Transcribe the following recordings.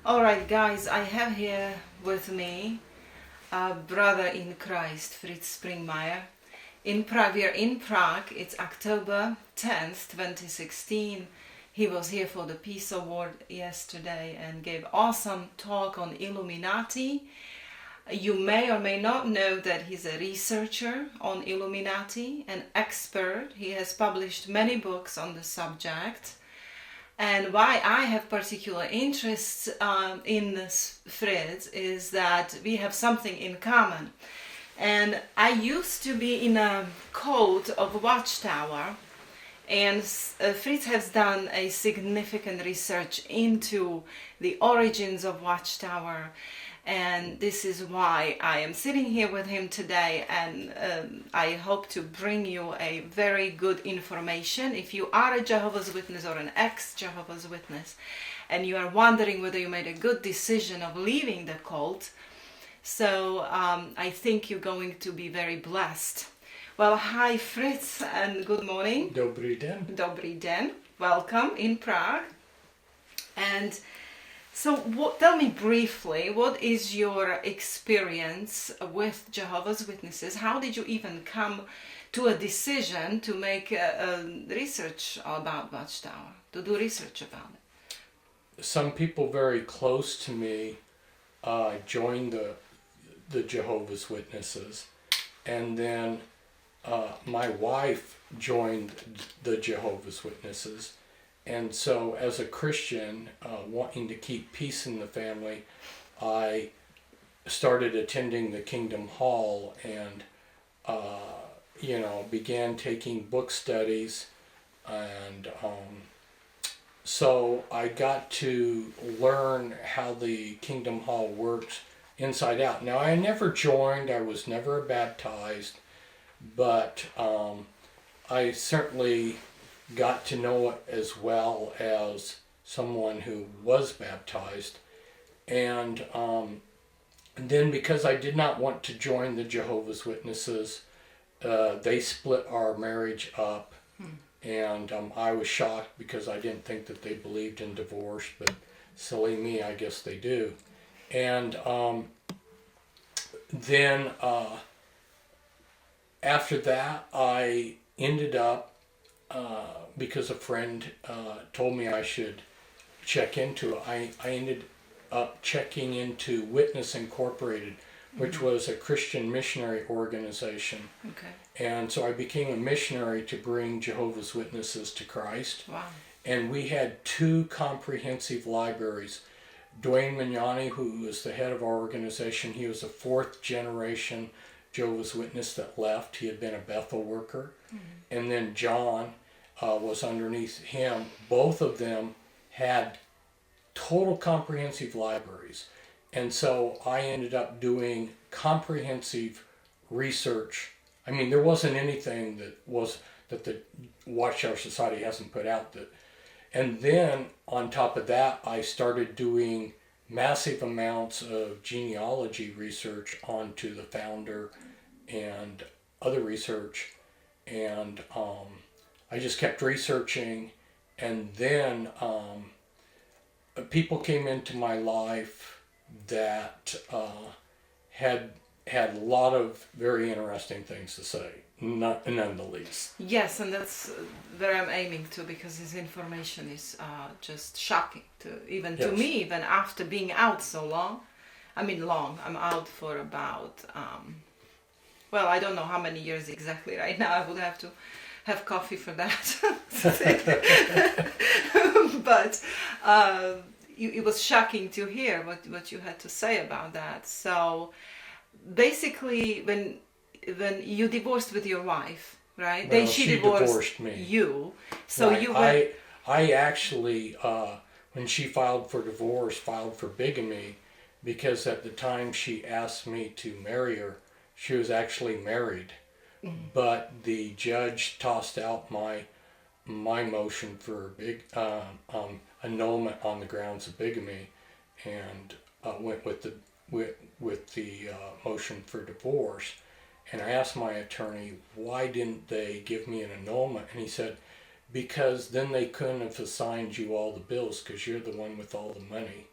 All right, guys, I have here with me a brother in Christ, Fritz Springmeier. In Prague, we are in Prague. It's October 10th, 2016. He was here for the Peace Award yesterday and gave awesome talk on Illuminati. You may or may not know that he's a researcher on Illuminati, an expert. He has published many books on the subject. And why I have particular interest in this Fritz is that we have something in common. And I used to be in a cult of Watchtower, and Fritz has done a significant research into the origins of Watchtower. And this is why I am sitting here with him today, and I hope to bring you a very good information. If you are a Jehovah's Witness or an ex-Jehovah's Witness, and you are wondering whether you made a good decision of leaving the cult, so I think you're going to be very blessed. Well, hi Fritz, and good morning. Dobrý den. Dobrý den. Welcome in Prague. And so tell me briefly, what is your experience with Jehovah's Witnesses? How did you even come to a decision to make research about Watchtower, to do research about it? Some people very close to me joined the Jehovah's Witnesses, and then my wife joined the Jehovah's Witnesses. And so as a Christian, wanting to keep peace in the family, I started attending the Kingdom Hall and, began taking book studies. And so I got to learn how the Kingdom Hall works inside out. Now, I never joined, I was never baptized, but I certainly got to know it as well as someone who was baptized. And then because I did not want to join the Jehovah's Witnesses, they split our marriage up. And I was shocked because I didn't think that they believed in divorce, but silly me, I guess they do. And then after that, I ended up because a friend told me I should check into it. I ended up checking into Witness Incorporated, which was a Christian missionary organization. Okay. And so I became a missionary to bring Jehovah's Witnesses to Christ. Wow. And we had 2 comprehensive libraries. Dwayne Mignani, who was the head of our organization, he was a 4th generation Jehovah's Witness that left. He had been a Bethel worker. And then John was underneath him. Both of them had total comprehensive libraries. And so I ended up doing comprehensive research. I mean, there wasn't anything that the Watchtower Society hasn't put out. And then on top of that, I started doing massive amounts of genealogy research onto the founder and other research. And I just kept researching, and then people came into my life that had a lot of very interesting things to say, none the least. Yes, and that's where I'm aiming to, because this information is just shocking to me, even after being out so long. I mean, long. I'm out for about well, I don't know how many years exactly right now. I would have to have coffee for that. But it was shocking to hear what you had to say about that. So basically, when you divorced with your wife, right? Well, she divorced me. You. So right. I actually, when she filed for divorce, filed for bigamy, because at the time she asked me to marry her, she was actually married. But the judge tossed out my motion for annulment on the grounds of bigamy, and went with the motion for divorce. And I asked my attorney, why didn't they give me an annulment? And he said, because then they couldn't have assigned you all the bills, because you're the one with all the money.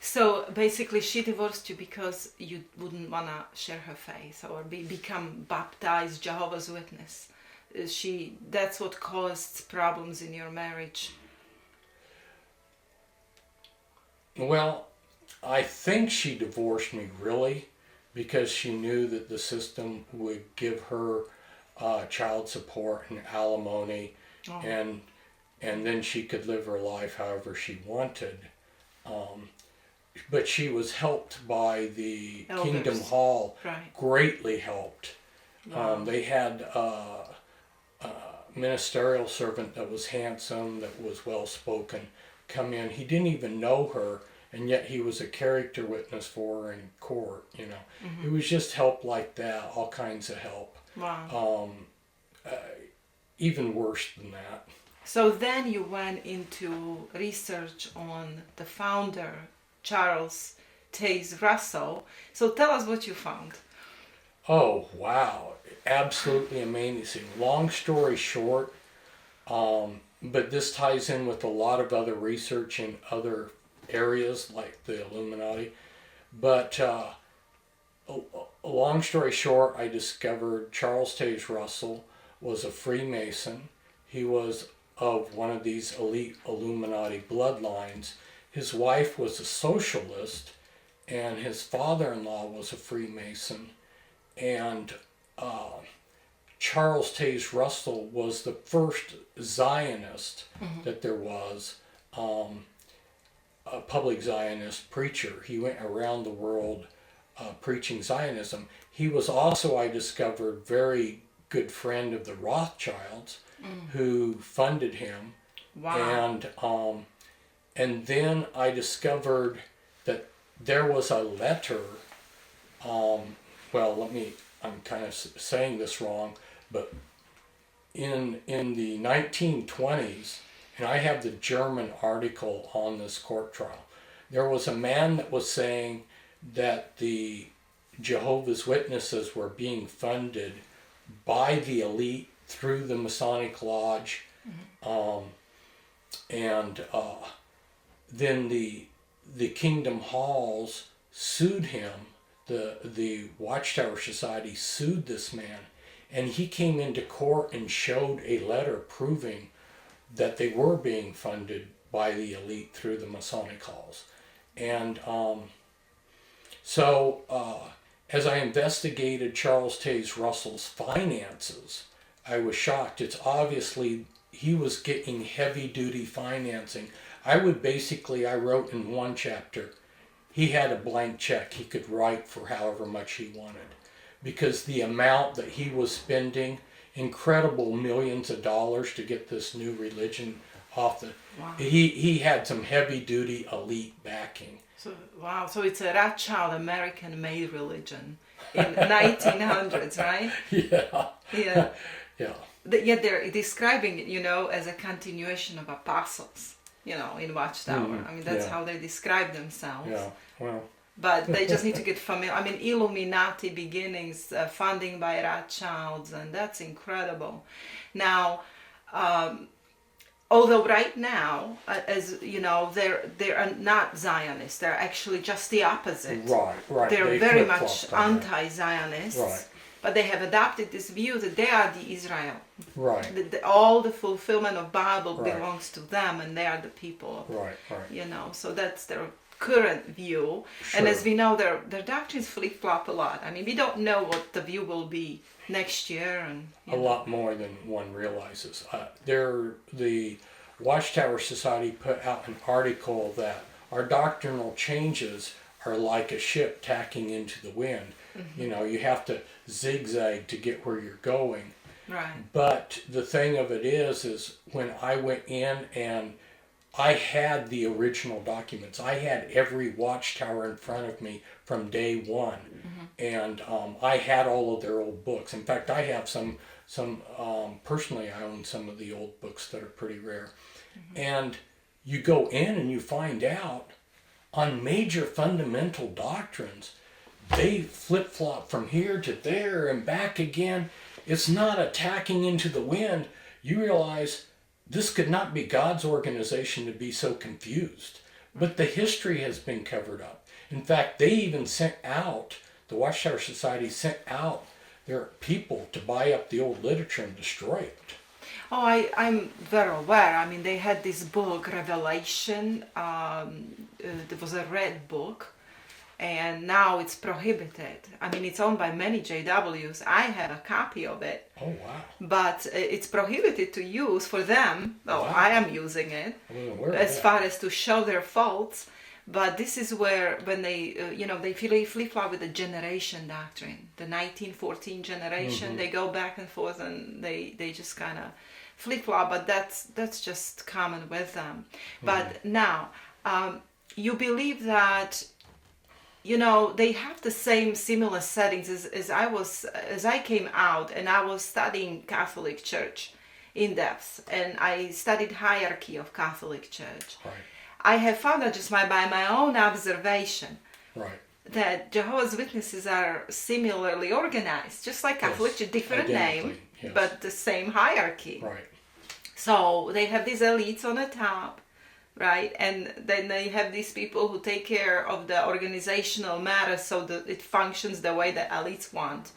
So basically, she divorced you because you wouldn't want to share her faith or become baptized Jehovah's Witness. That's what caused problems in your marriage. Well, I think she divorced me really because she knew that the system would give her child support and alimony, Oh. and then she could live her life however she wanted. But she was helped by the Elders. Kingdom Hall, Right. greatly helped. Wow. They had a ministerial servant that was handsome, that was well spoken, come in. He didn't even know her, and yet he was a character witness for her in court. It was just help like that, all kinds of help. Wow. Even worse than that. So then you went into research on the founder, Charles Taze Russell. So tell us what you found. Oh, wow. Absolutely amazing. Long story short, but this ties in with a lot of other research in other areas like the Illuminati. But long story short, I discovered Charles Taze Russell was a Freemason. He was of one of these elite Illuminati bloodlines. His wife was a socialist, and his father-in-law was a Freemason. And Charles Taze Russell was the first Zionist that there was, a public Zionist preacher. He went around the world preaching Zionism. He was also, I discovered, very good friend of the Rothschilds, who funded him. Wow. And then I discovered that there was a letter. I'm kind of saying this wrong, but in the 1920s, and I have the German article on this court trial, there was a man that was saying that the Jehovah's Witnesses were being funded by the elite through the Masonic Lodge, then the Kingdom Halls sued him. The Watchtower Society sued this man, and he came into court and showed a letter proving that they were being funded by the elite through the Masonic halls. And as I investigated Charles Taze Russell's finances, I was shocked. It's obviously he was getting heavy-duty financing. I wrote in one chapter, he had a blank check he could write for however much he wanted, because the amount that he was spending, incredible millions of dollars to get this new religion off the... Wow. He had some heavy-duty elite backing. So it's a Rothschild American-made religion in 1900s, right? Yeah. Yeah. Yeah. Yet they're describing it, as a continuation of apostles, in Watchtower. I mean, that's how they describe themselves. Yeah, well. But they just need to get familiar. I mean, Illuminati beginnings, funding by Rothschilds, and that's incredible. Now, although right now, as you know, they are not Zionists. They're actually just the opposite. Right. They're very much anti-Zionists. Right. But they have adopted this view that they are the Israel. Right. All the fulfillment of Bible Right. belongs to them, and they are the people. Right. So that's their current view. Sure. And as we know, their doctrines flip-flop a lot. I mean, we don't know what the view will be next year. And a lot more than one realizes. The Watchtower Society put out an article that our doctrinal changes are like a ship tacking into the wind. Mm-hmm. You have to zigzag to get where you're going. Right. But the thing of it is when I went in and I had the original documents. I had every Watchtower in front of me from day one. And I had all of their old books. In fact, I have some personally, I own some of the old books that are pretty rare. And you go in and you find out on major fundamental doctrines, they flip-flop from here to there and back again. It's not attacking into the wind. You realize this could not be God's organization to be so confused. But the history has been covered up. In fact, they even the Watchtower Society sent out their people to buy up the old literature and destroy it. Oh, I'm very aware. I mean, they had this book, Revelation. It was a red book, and now it's prohibited. I mean, it's owned by many JWs. I have a copy of it. Oh, wow. But it's prohibited to use for them. Well, Wow. I am using it as far as to show their faults. But this is where, when they, they flip-flop with the generation doctrine. The 1914 generation, they go back and forth, and they just kind of flip-flop, but that's just common with them. But now, you believe that, they have the same similar settings as I came out and I was studying Catholic Church in depth, and I studied hierarchy of Catholic Church. Right. I have found out just by my own observation Right. that Jehovah's Witnesses are similarly organized, just like Catholic Church, different name, yes. but the same hierarchy. Right. So they have these elites on the top, right? And then they have these people who take care of the organizational matters so that it functions the way the elites want,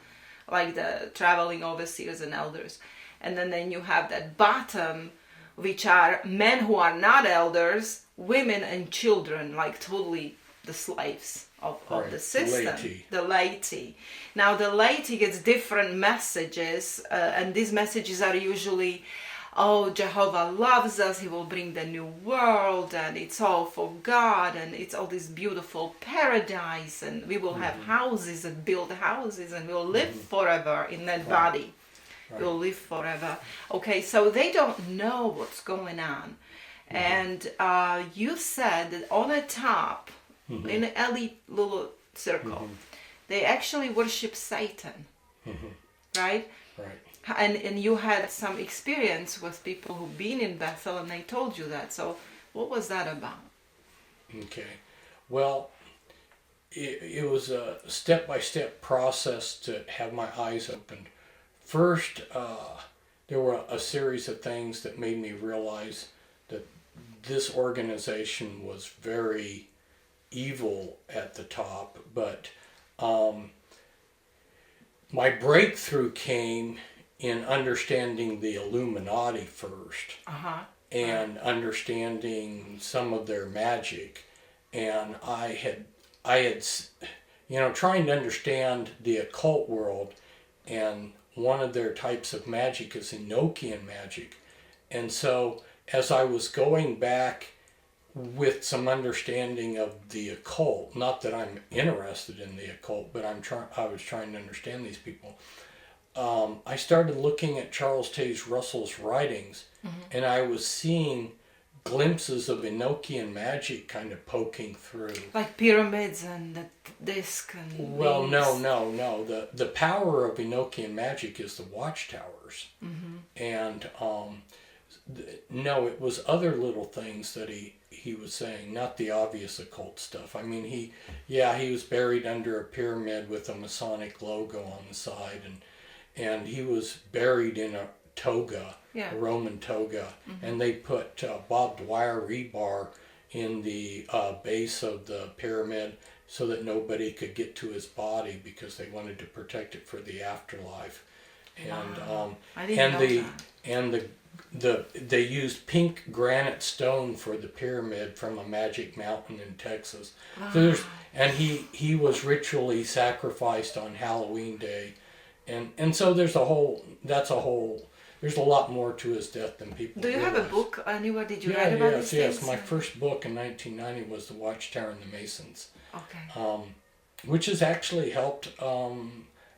like the traveling overseers and elders. And then you have that bottom, which are men who are not elders, women and children, like totally the slaves of the system, the laity. Now the laity gets different messages, and these messages are usually, oh, Jehovah loves us, he will bring the new world, and it's all for God, and it's all this beautiful paradise, and we will have houses and build houses, and we'll live forever in that body. Right. We'll live forever. Okay, so they don't know what's going on. And you said that on the top, in an elite little circle, they actually worship Satan, right? Right. And you had some experience with people who've been in Bethel, and they told you that. So what was that about? Okay. Well, it was a step-by-step process to have my eyes opened. First, there were a series of things that made me realize that this organization was very evil at the top, but my breakthrough came in understanding the Illuminati first, and understanding some of their magic, and I had trying to understand the occult world, and one of their types of magic is Enochian magic. And so as I was going back with some understanding of the occult, not that I'm interested in the occult, but I was trying to understand these people. I started looking at Charles Taze Russell's writings, and I was seeing glimpses of Enochian magic kind of poking through. Like pyramids and the disc and Well, wings. no. The power of Enochian magic is the watchtowers. And no, it was other little things that he was saying, not the obvious occult stuff. I mean, he was buried under a pyramid with a Masonic logo on the side, and he was buried in a toga, a Roman toga, and they put barbed wire rebar in the base of the pyramid so that nobody could get to his body because they wanted to protect it for the afterlife. And I didn't know that. they used pink granite stone for the pyramid from a magic mountain in Texas. So he was ritually sacrificed on Halloween Day, and so there's a lot more to his death than people Do you realize. have a book anywhere? Did you write about these things? Yes. My first book in 1990 was The Watchtower and the Masons. Okay. Which has actually helped.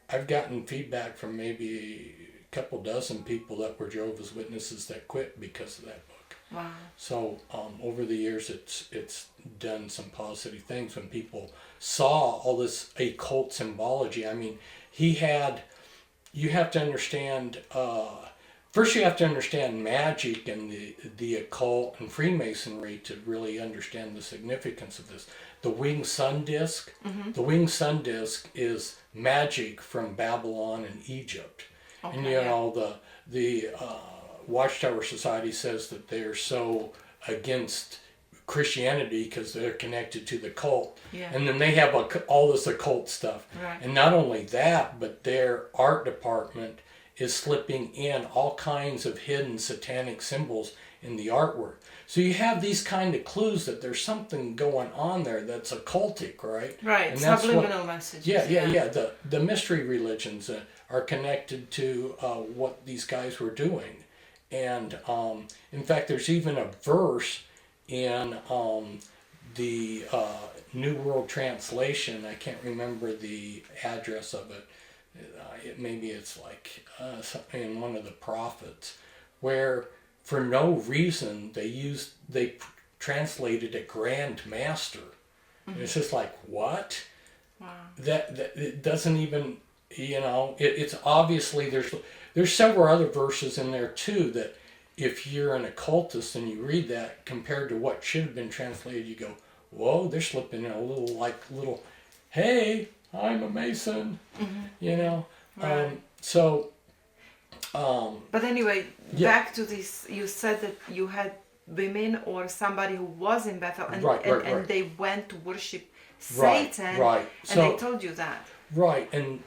I've gotten feedback from maybe a couple dozen people that were Jehovah's Witnesses that quit because of that book. Wow. So over the years, it's done some positive things when people saw all this occult symbology. I mean, you have to understand. First, you have to understand magic and the occult and Freemasonry to really understand the significance of this. The winged sun disk. The winged sun disk is magic from Babylon and Egypt. Okay, and the Watchtower Society says that they're so against Christianity because they're connected to the cult. Yeah. And then they have all this occult stuff. Right. And not only that, but their art department is slipping in all kinds of hidden satanic symbols in the artwork. So you have these kind of clues that there's something going on there that's occultic, right? Right, And that's subliminal messages. Yeah. The mystery religions are connected to what these guys were doing. And in fact, there's even a verse in the New World Translation. I can't remember the address of it. Maybe it's like in one of the prophets, where for no reason they translated it Grand Master. And it's just like, what? Wow. That it doesn't even, it's obviously there's several other verses in there too that if you're an occultist and you read that compared to what should have been translated, you go, whoa, they're slipping in a little, hey, I'm a Mason, Right. But anyway, back to this, you said that you had women or somebody who was in Bethel and, and they went to worship Satan, right. And they told you that. Right, and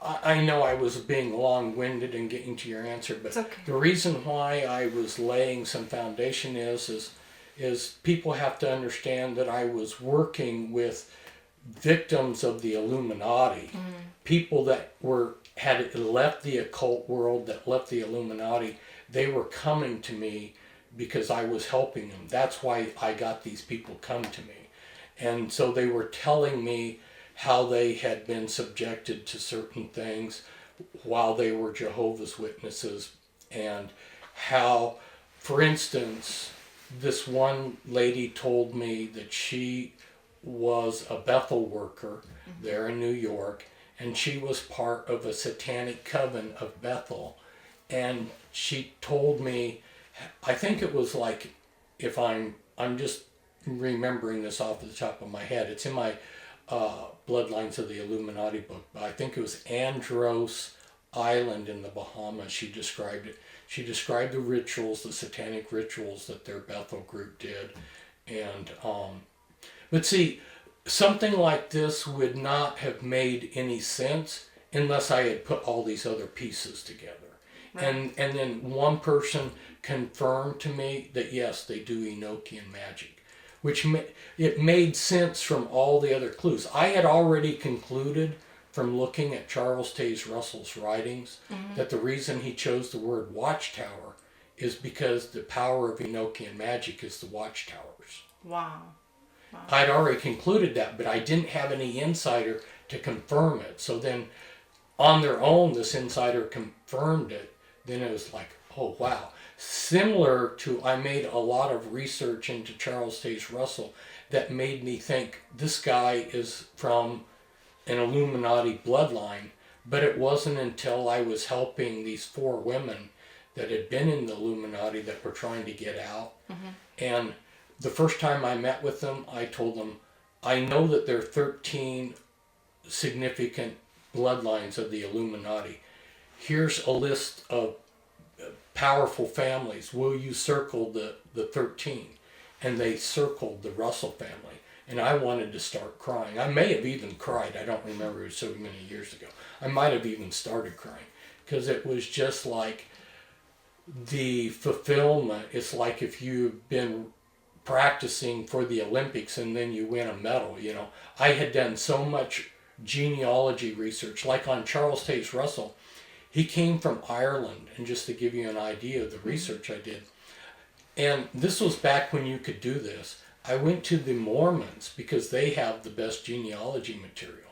I know I was being long-winded in getting to your answer, but okay. The reason why I was laying some foundation is people have to understand that I was working with victims of the Illuminati, people that had left the occult world, that left the Illuminati. They were coming to me because I was helping them. That's why I got these people come to me. And so they were telling me how they had been subjected to certain things while they were Jehovah's Witnesses, and how, for instance, this one lady told me that she was a Bethel worker there in New York, and she was part of a satanic coven of Bethel. And she told me, I think it was like, if I'm just remembering this off the top of my head, it's in my Bloodlines of the Illuminati book, but I think it was Andros Island in the Bahamas. She described it. She described the rituals, the satanic rituals that their Bethel group did. And but see, something like this would not have made any sense unless I had put all these other pieces together. Right. And then one person confirmed to me that yes, they do Enochian magic, which it made sense from all the other clues. I had already concluded from looking at Charles Taze Russell's writings that the reason he chose the word watchtower is because the power of Enochian magic is the watchtowers. Wow. I'd already concluded that, but I didn't have any insider to confirm it. So then on their own, this insider confirmed it. Then it was like, oh, wow. Similar to, I made a lot of research into Charles Taze Russell that made me think this guy is from an Illuminati bloodline, but it wasn't until I was helping these 4 women that had been in the Illuminati that were trying to get out. And the first time I met with them, I told them, I know that there are 13 significant bloodlines of the Illuminati. Here's a list of powerful families. Will you circle the 13? And they circled the Russell family. And I wanted to start crying. I may have even cried. I don't remember. It was so many years ago. I might have even started crying. Because it was just like the fulfillment. It's like if you've been practicing for the Olympics and then you win a medal. I had done so much genealogy research. Like on Charles Taze Russell. He came from Ireland, and just to give you an idea of the research I did, and this was back when you could do this, I went to the Mormons because they have the best genealogy material.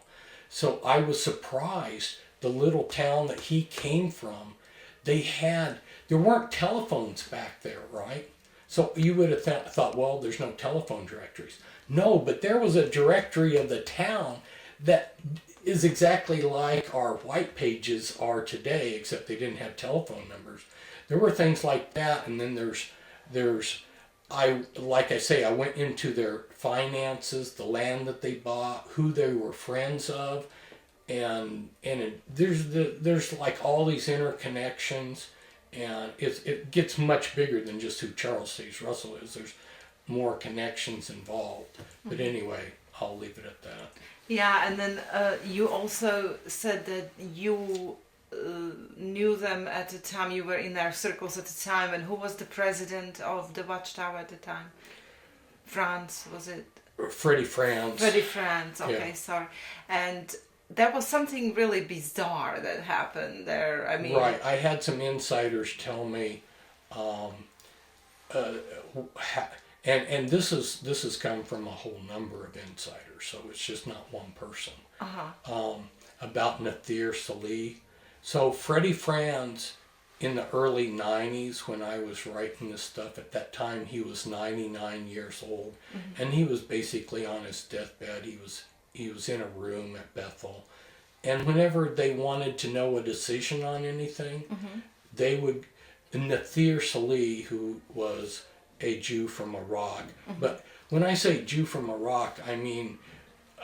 So I was surprised the little town that he came from, there weren't telephones back there, right? So you would have thought, well, there's no telephone directories. No, but there was a directory of the town that is exactly like our white pages are today, except they didn't have telephone numbers. There were things like that, and then like I say, I went into their finances, the land that they bought, who they were friends of, and there's like all these interconnections, and it gets much bigger than just who Charles Taze Russell is. There's more connections involved. But anyway, I'll leave it at that. Yeah, and then you also said that you knew them at the time, you were in their circles at the time, and who was the president of the Watchtower at the time? France, was it? Freddie Franz. Freddie Franz, okay, Yeah. sorry. And there was something really bizarre that happened there. I mean, Right. I had some insiders tell me, and this has come from a whole number of insiders, so it's just not one person. About Nathir Salih. So Freddie Franz, in the early 90s, when I was writing this stuff, at that time he was 99 years old, and he was basically on his deathbed. He was in a room at Bethel, and whenever they wanted to know a decision on anything, they would. Nathir Salih, who was a Jew from Iraq, but when I say Jew from Iraq, I mean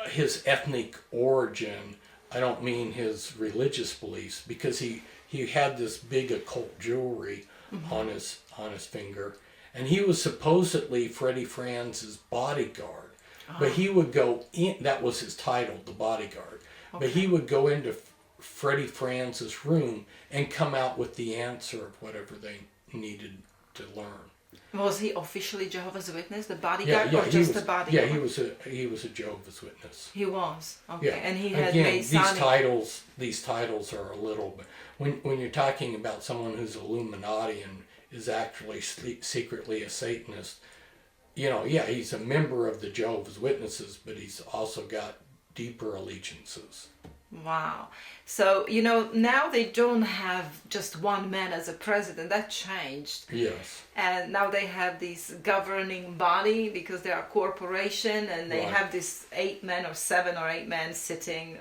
his ethnic origin. I don't mean his religious beliefs, because he had this big occult jewelry on his finger, and he was supposedly Freddie Franz's bodyguard. But he would go in. That was his title, the bodyguard. But he would go into Freddie Franz's room and come out with the answer of whatever they needed to learn. was he officially Jehovah's Witness, the bodyguard, or just the bodyguard? Yeah, he was a Jehovah's Witness. He was, okay. Yeah. And he had Again, Masonic. these titles are a little bit, when you're talking about someone who's Illuminati and is actually secretly a Satanist, he's a member of the Jehovah's Witnesses, but he's also got deeper allegiances. Wow. So, now they don't have just one man as a president. That changed. Yes. And now they have this governing body because they are a corporation, and they Right. have this 8 men or 7 or 8 men sitting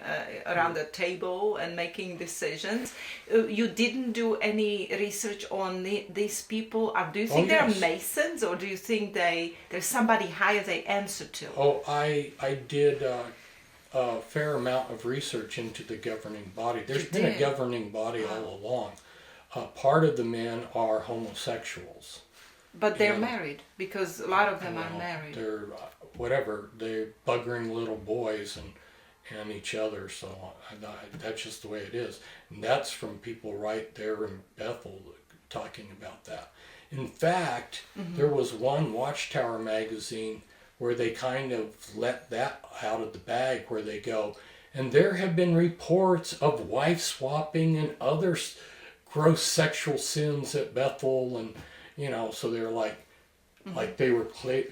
around the table and making decisions. You didn't do any research on these people? Do you think they're yes. Masons, or do you think there's somebody higher they answer to? Oh, I did a fair amount of research into the governing body. There's been a governing body all along. Part of the men are homosexuals. But they're married, because a lot of them are married. They're they're buggering little boys and each other, so that's just the way it is. And that's from people right there in Bethel talking about that. In fact, there was one Watchtower magazine where they kind of let that out of the bag, where they go, and there have been reports of wife swapping and other gross sexual sins at Bethel, and so they're like they were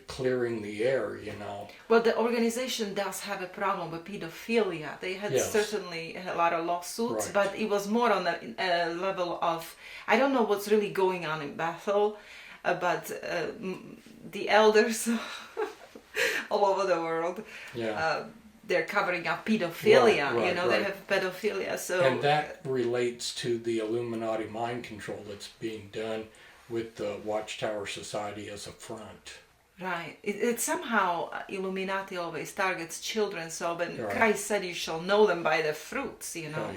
clearing the air, Well, the organization does have a problem with pedophilia. They had certainly a lot of lawsuits, Right. but it was more on a level of, I don't know what's really going on in Bethel, but the elders all over the world, they're covering up pedophilia. Right, They have pedophilia. So and that relates to the Illuminati mind control that's being done with the Watchtower Society as a front. Right. It somehow Illuminati always targets children. So when Right. Christ said, "You shall know them by the fruits," Yeah.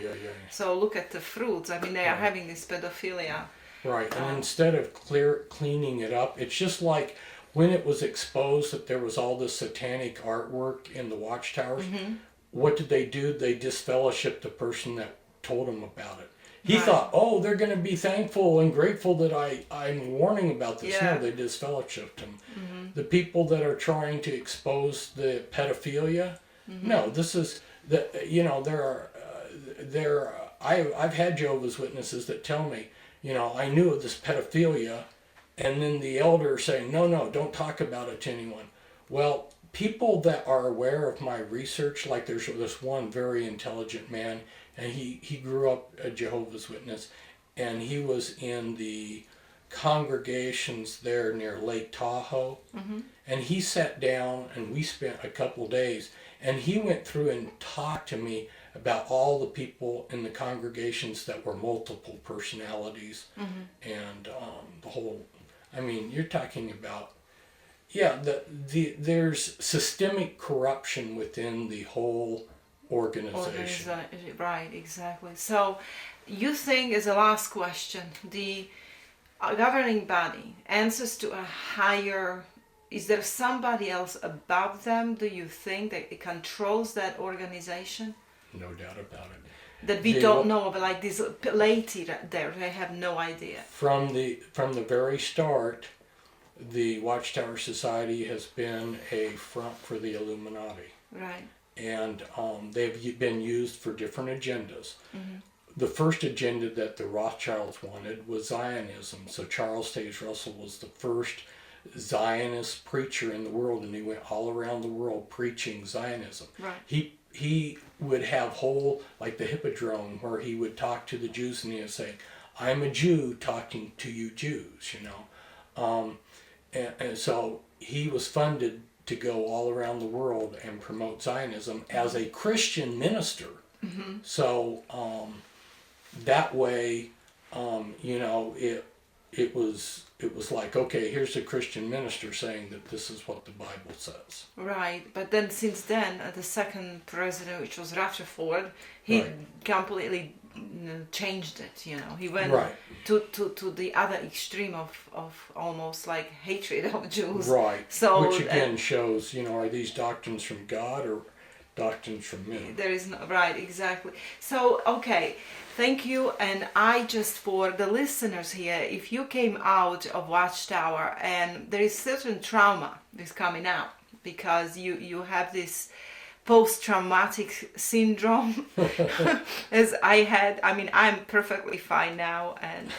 So look at the fruits. I mean, they are having this pedophilia. Right, and instead of cleaning it up, it's just like when it was exposed that there was all this satanic artwork in the Watchtowers. What did they do? They disfellowshipped the person that told them about it. He Right. thought, oh, they're going to be thankful and grateful that I'm warning about this. Yeah. No, they disfellowshipped him. The people that are trying to expose the pedophilia, no, this is I've had Jehovah's Witnesses that tell me, I knew of this pedophilia, and then the elder saying, no, don't talk about it to anyone. Well, people that are aware of my research, like there's this one very intelligent man, and he grew up a Jehovah's Witness, and he was in the congregations there near Lake Tahoe, and he sat down and we spent a couple of days, and he went through and talked to me about all the people in the congregations that were multiple personalities, and the whole, you're talking about, there's systemic corruption within the whole organization. Right, exactly. So you think, as a last question, the governing body answers to a higher is there somebody else above them, do you think, that it controls that organization? No doubt about it. That we don't know, but like this lady there, they have no idea. From the very start, the Watchtower Society has been a front for the Illuminati. Right. And they've been used for different agendas. Mm-hmm. The first agenda that the Rothschilds wanted was Zionism. So Charles Taze Russell was the first Zionist preacher in the world, and he went all around the world preaching Zionism. Right. He would have whole, like the Hippodrome, where he would talk to the Jews and he would say, "I'm a Jew talking to you Jews," you know. And so he was funded to go all around the world and promote Zionism as a Christian minister. Mm-hmm. So that way, you know, it was like, okay, here's a Christian minister saying that this is what the Bible says. Right, but then since then, the second president, which was Rutherford, he completely changed it. You know, he went to the other extreme of almost like hatred of Jews. Right. So which again shows, you know, are these doctrines from God or doctrines from men? There is no right, exactly. So okay. Thank you, and I just, for the listeners here, if you came out of Watchtower and there is certain trauma is coming out because you have this post-traumatic syndrome as I had. I mean, I'm perfectly fine now, and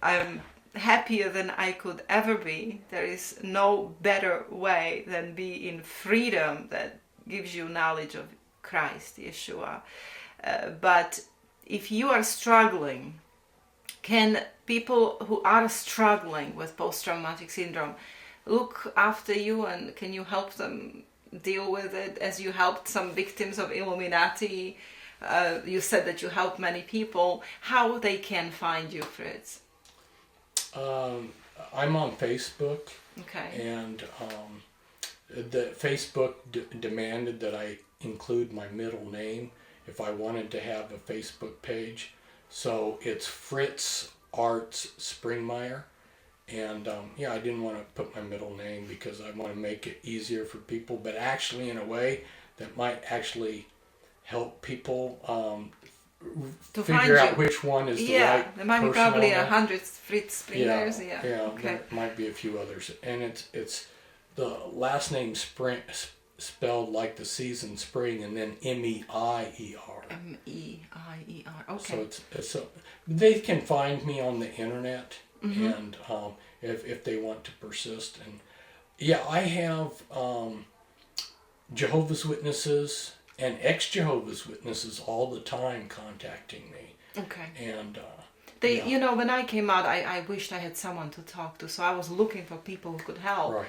I'm happier than I could ever be. There is no better way than be in freedom that gives you knowledge of Christ, Yeshua. But if you are struggling, can people who are struggling with post-traumatic syndrome look after you, and can you help them deal with it as you helped some victims of Illuminati? You said that you helped many people. How they can find you, Fritz? I'm on Facebook. Okay. And the Facebook demanded that I include my middle name if I wanted to have a Facebook page. So it's Fritz Arts Springmeier. And yeah, I didn't want to put my middle name because I want to make it easier for people, but actually in a way that might actually help people to figure out which one is the right there might be probably 100 Fritz Springmeiers. Yeah, okay. There might be a few others. And it's the last name Spring, spelled like the season spring, and then M-E-I-E-R. M-E-I-E-R, okay. So so they can find me on the internet, mm-hmm. and if they want to persist. And yeah, I have Jehovah's Witnesses and ex-Jehovah's Witnesses all the time contacting me. Okay. And they, you know, when I came out, I wished I had someone to talk to, so I was looking for people who could help. Right.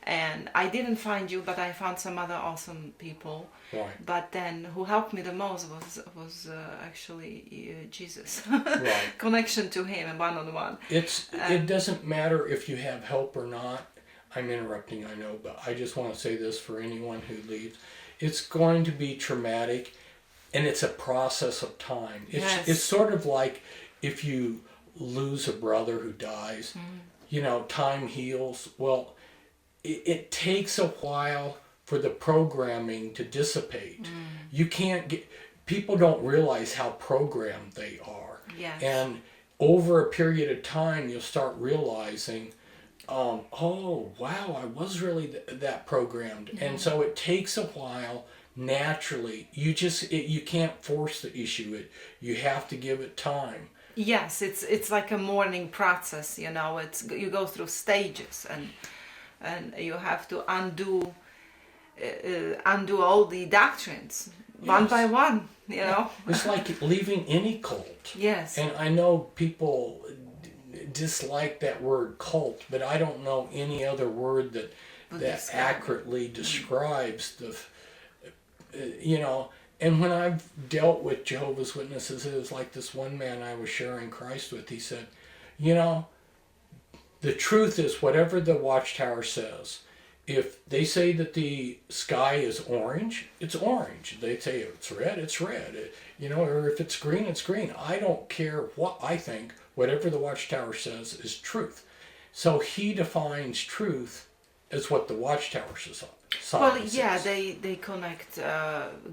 And I didn't find you, but I found some other awesome people. Right. But then who helped me the most was actually Jesus. Right. Connection to him and one-on-one. It doesn't matter if you have help or not. I'm interrupting, I know, but I just want to say this for anyone who leaves. It's going to be traumatic, and it's a process of time. It's sort of like if you lose a brother who dies, you know, time heals. Well, it takes a while for the programming to dissipate. You can't get, people don't realize how programmed they are. Yes. And over a period of time, you'll start realizing, oh, wow, I was really that programmed. Mm-hmm. And so it takes a while, naturally. You can't force the issue. You have to give it time. Yes, it's like a mourning process, you know. You go through stages, and you have to undo all the doctrines one by one, you know. It's like leaving any cult. Yes. And I know people dislike that word cult, but I don't know any other word that accurately describes the, you know. And when I've dealt with Jehovah's Witnesses, it was like this one man I was sharing Christ with. He said, you know, the truth is whatever the Watchtower says. If they say that the sky is orange, it's orange. They say it's red, it's red. You know, or if it's green, it's green. I don't care what I think. Whatever the Watchtower says is truth. So he defines truth is what the Watchtower saw. Well, yeah, they connect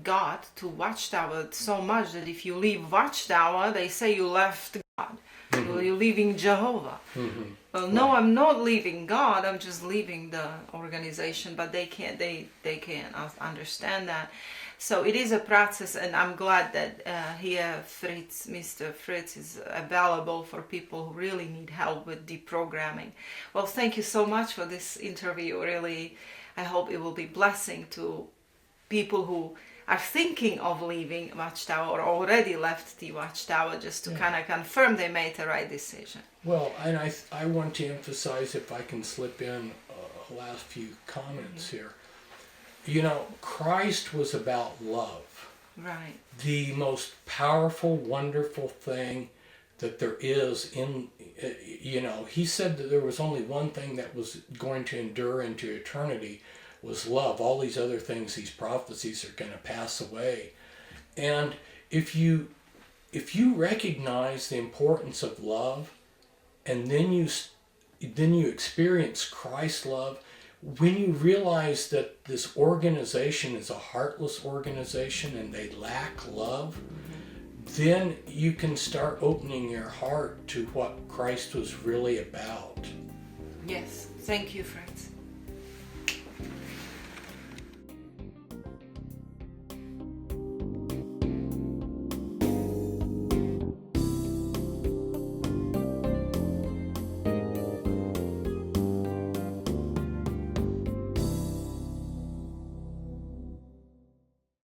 God to Watchtower so much that if you leave Watchtower, they say you left God. You're leaving Jehovah. Well, no, Right. I'm not leaving God. I'm just leaving the organization. But they can't. They can't understand that. So it is a process, and I'm glad that here Fritz, Mr. Fritz, is available for people who really need help with deprogramming. Well, thank you so much for this interview. Really, I hope it will be blessing to people who are thinking of leaving Watchtower or already left the Watchtower, just to kind of confirm they made the right decision. Well, and I want to emphasize, if I can slip in a last few comments here. You know, Christ was about love. Right. The most powerful, wonderful thing that there is in, you know, he said that there was only one thing that was going to endure into eternity, was love. All these other things, these prophecies, are going to pass away. And if you recognize the importance of love, and then you experience Christ's love, when you realize that this organization is a heartless organization and they lack love, then you can start opening your heart to what Christ was really about. Yes. Thank you, Fritz.